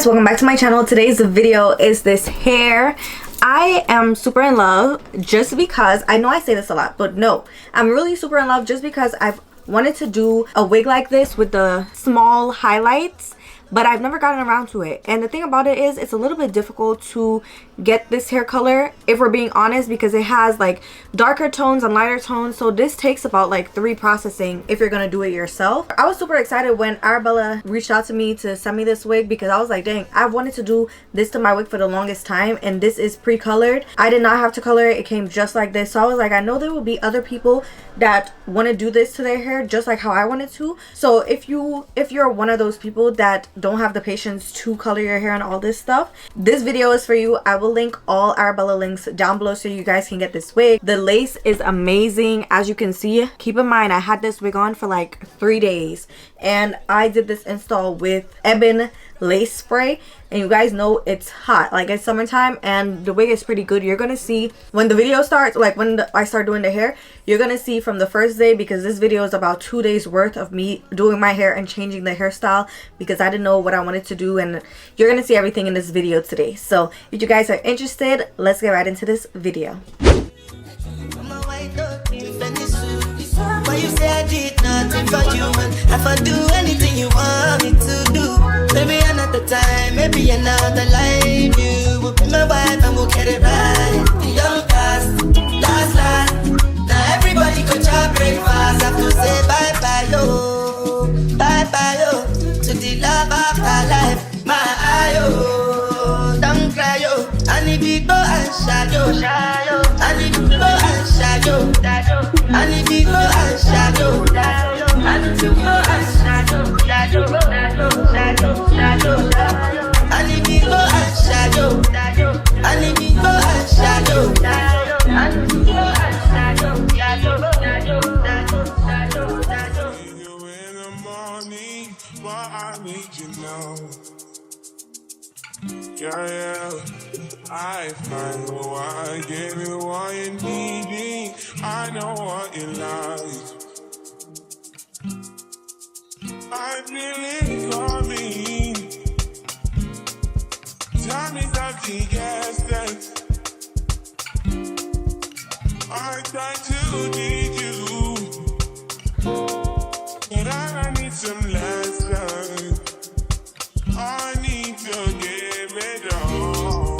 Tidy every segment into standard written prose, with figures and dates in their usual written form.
Welcome back to my channel. Today's video is this hair. I am super in love just because, I know I say this a lot, but no, I'm really super in love just because I've wanted to do a wig like this with the small highlights, but I've never gotten around to it. And the thing about it is, it's a little bit difficult to get this hair color, if we're being honest, because it has like darker tones and lighter tones. So this takes about like 3 processing if you're gonna do it yourself. I was super excited when Arabella reached out to me to send me this wig, because I was like, dang, I wanted to do this to my wig for the longest time, and this is pre-colored. I did not have to color it. It came just like this. So I was like, I know there will be other people that want to do this to their hair just like how I wanted to. So if you're one of those people that don't have the patience to color your hair and all this stuff, this video is for you. I will link all Arabella links down below so you guys can get this wig. The lace is amazing, as you can see. Keep in mind, I had this wig on for like 3 days, and I did this install with Ebon lace spray, and you guys know it's hot, like it's summertime, and the wig is pretty good. You're gonna see when the video starts, like when I start doing the hair, you're gonna see from the first day, because this video is about 2 days worth of me doing my hair and changing the hairstyle, because I didn't know what I wanted to do, and you're gonna see everything in this video today. So if you guys are interested, let's get right into this video. Why you say I did nothing for you, man? If I do anything you want me to do, maybe another time, maybe another life, you will be my wife and we'll get it right. Young past, last, now everybody go to breakfast. Have to say bye-bye, yo, to the love of my life, my ayo, don't cry, yo. I need to go and shadow, I need to go and shadow, I need to go and shadow, I need to go and shadow, I need to go and shadow, I need to go and shadow, I need to go and shadow. You in the morning, but I need you now. Yeah, I find why I gave you what you needing. I know what you like. I feel it coming. Time is up to guess that I try to need you, but I need some lessons. I need to give it all.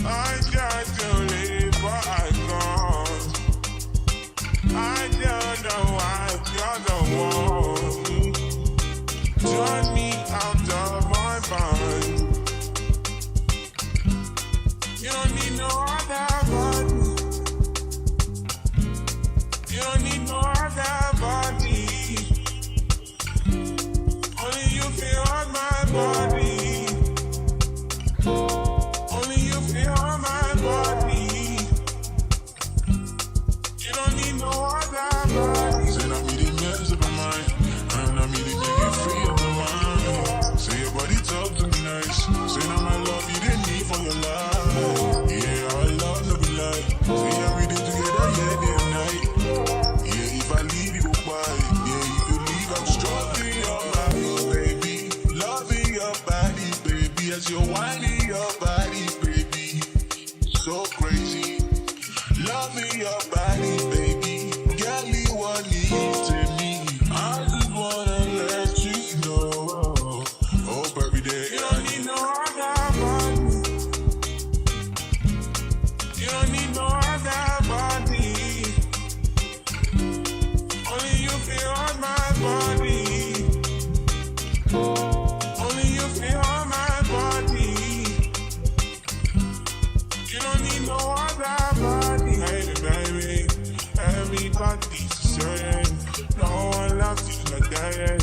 I try to live, but I can't. I don't know why you're the one. Turn me out of my mind. You don't need no other body. You don't need no other body. Only you feel on my body. Only you feel on my body. You don't need no other body. Say not me the mess of my mind, and not me the make you free of my mind. Say your body talk to me nice. Say now my love you didn't need for your life. Yeah, our love no be like. Say everything together, yeah, day and night. Yeah, if I leave you goodbye, yeah, you could leave. I'm struggling your body, baby. Loving your body, baby. As you're whining your body, baby. So crazy. Loving your body, baby. Girl, you want me to me. I just wanna let you know. Hope every day. You don't need no other body. You don't need no other body. Only you feel on my body. Only you feel on my body. You don't need no other body. Hey, baby, everybody's the same. No one loves you like that.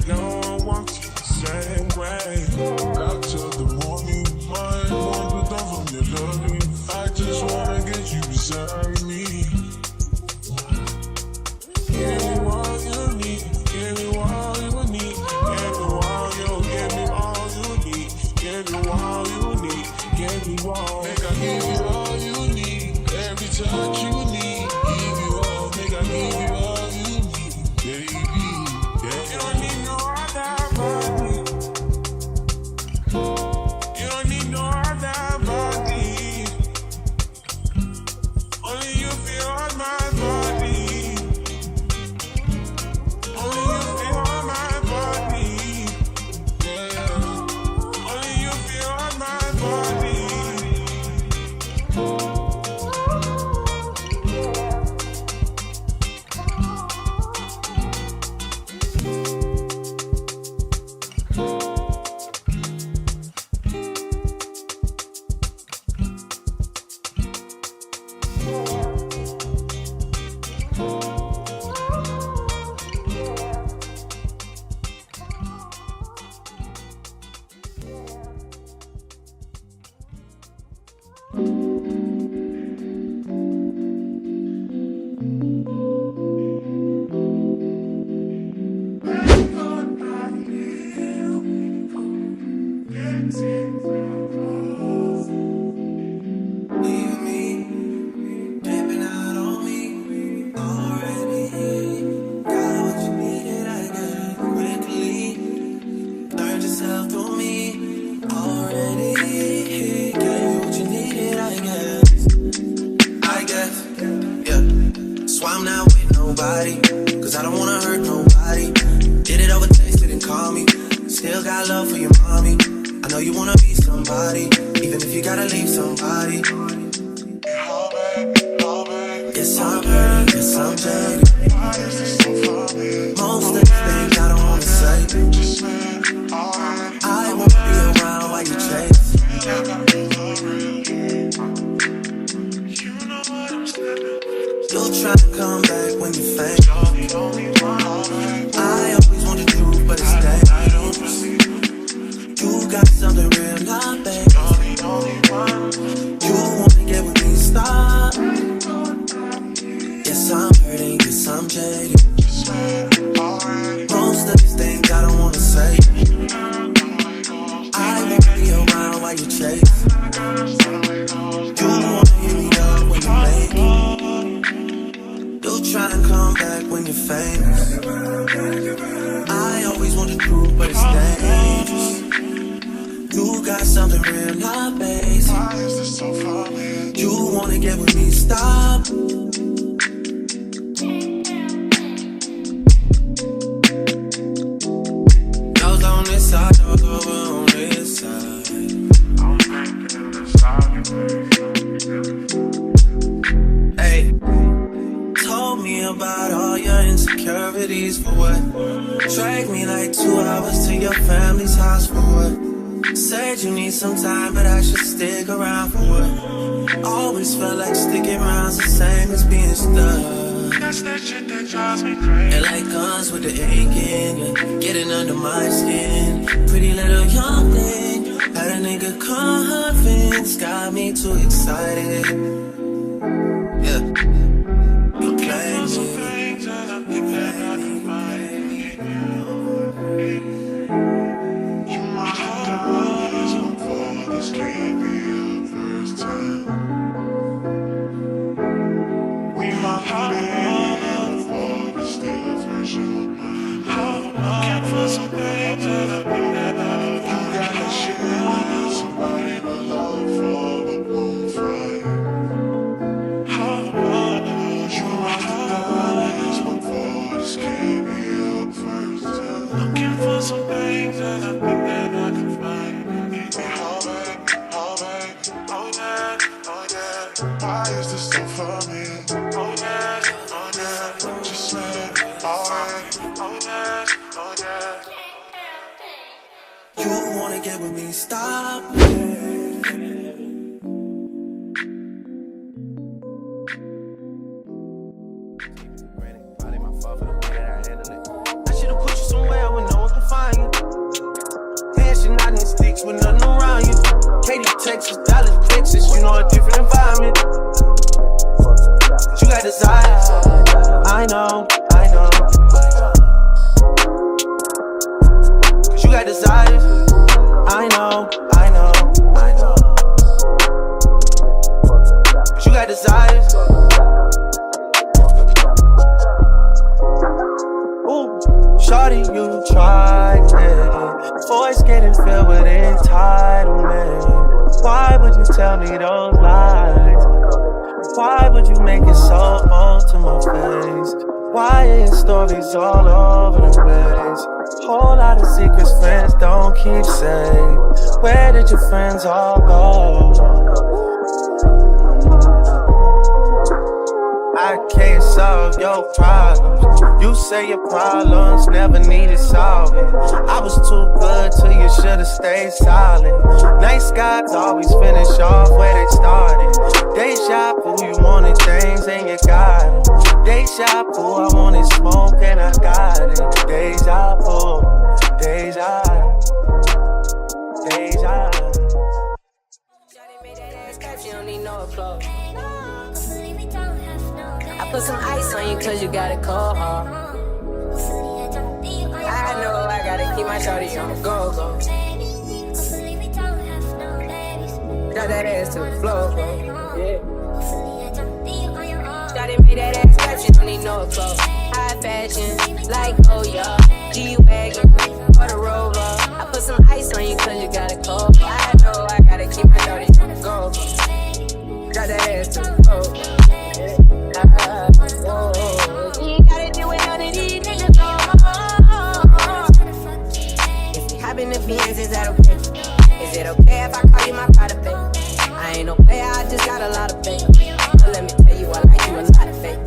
No one wants you the same way. Got till the morning, my one put down from your loving. I just wanna get you beside me. Cause I don't wanna hurt nobody. Did it over text, didn't call me. Still got love for your mommy. I know you wanna be somebody, even if you gotta leave somebody. Yes, I'm hurting, yes, I'm jaded. Most of the things I don't wanna say. I won't be around while you chase. You'll try to come back when you faint. I always want the truth, but it's dangerous. You got something real, not bad. You wanna get with me, stop. Yes, I'm hurting, yes, I'm jaded. Most of these things I don't wanna say. I won't be around while you chase. You wanna hear me up when you make it. Try and come back when you're famous. I always want the truth, but it's dangerous. You got something real, not basic. You wanna get with me, stop. Those on this side, those over on this side. I'm thinking this side. Hey. Told me about all your insecurities, for what? Dragged me like 2 hours to your family's house, for what? Said you need some time, but I should stick around, for what? Always felt like sticking around's the same as being stuck. That's that shit that drives me crazy. And like guns with the aching, you're getting under my skin. Pretty little young thing, had a nigga convinced, got me too excited. Yeah. Deja vu, I wanted smoke and I got it. Deja vu, deja, deja. She don't need no applause. I put some ice on you cause you got it cold. I know I gotta keep my shorty on the go. Got that ass to the floor, yeah. Shawty made that ass clap, she don't need no clothes. High fashion, like oh yeah. G-Wagon, or the Rover. I put some ice on you cause you got it cold. I know I gotta keep my shorty on the go. Got that ass to the floor, yeah. You ain't gotta do it, none of these niggas no more. If we hop in the Benz, is that okay? Is it okay if I call you my pride, baby? I ain't no player, I just got a lot of faith. But let me tell you, I like you a lot of faith.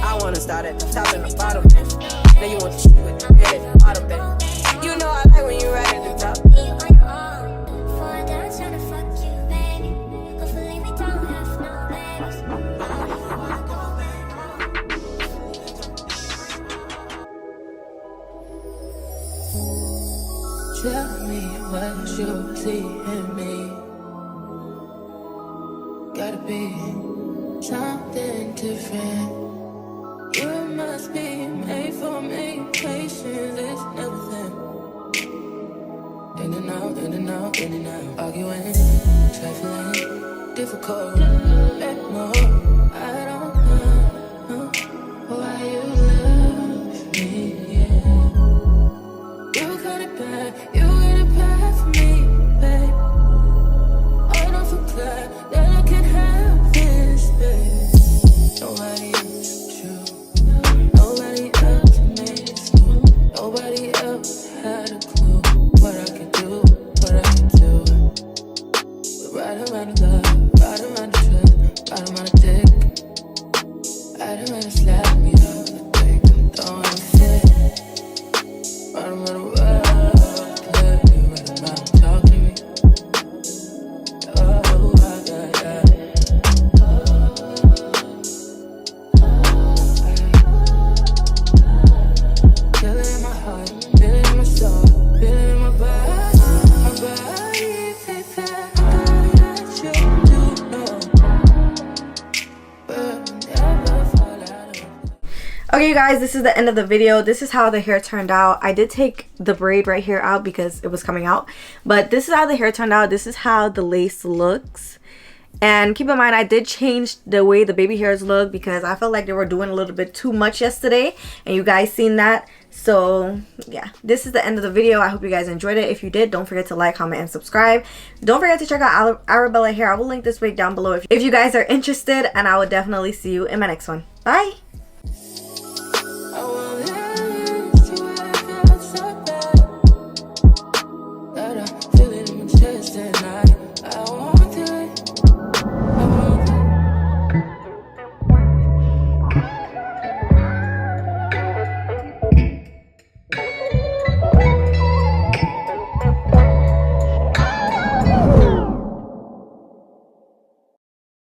I wanna start at the top and the bottom, baby. Now you want to shoot with the head at the bottom, baby. You know I like when you right at the top. Tell me what you see in me. Gotta be something different. You must be made for me. Patience is nothing. In and out, in and out, in and out. Arguing, trifling, difficult. Let more. I don't know why you love me. Yeah. You got it bad, you got it bad for me, babe. I don't feel glad that I can have this, babe. Nobody else true, nobody else makes you. Nobody else had a clue what I could do, what I could do. We're right around the love, right around the trust, right around the dick, right around the slap me up. I think I'm throwing a fit. Right around the world, play, right around talk to me. Oh, I got that. Feel it in my heart, feel it in my soul, feel it in my body, take that you do know. But never fall out of. Okay, you guys, this is the end of the video. This is how the hair turned out. I did take the braid right here out because it was coming out, but this is how the hair turned out. This is how the lace looks. And keep in mind, I did change the way the baby hairs look because I felt like they were doing a little bit too much yesterday, and you guys seen that. So yeah, this is the end of the video. I hope you guys enjoyed it. If you did, don't forget to like, comment, and subscribe. Don't forget to check out Arabella hair. I will link this wig down below if you guys are interested, and I will definitely see you in my next one. Bye.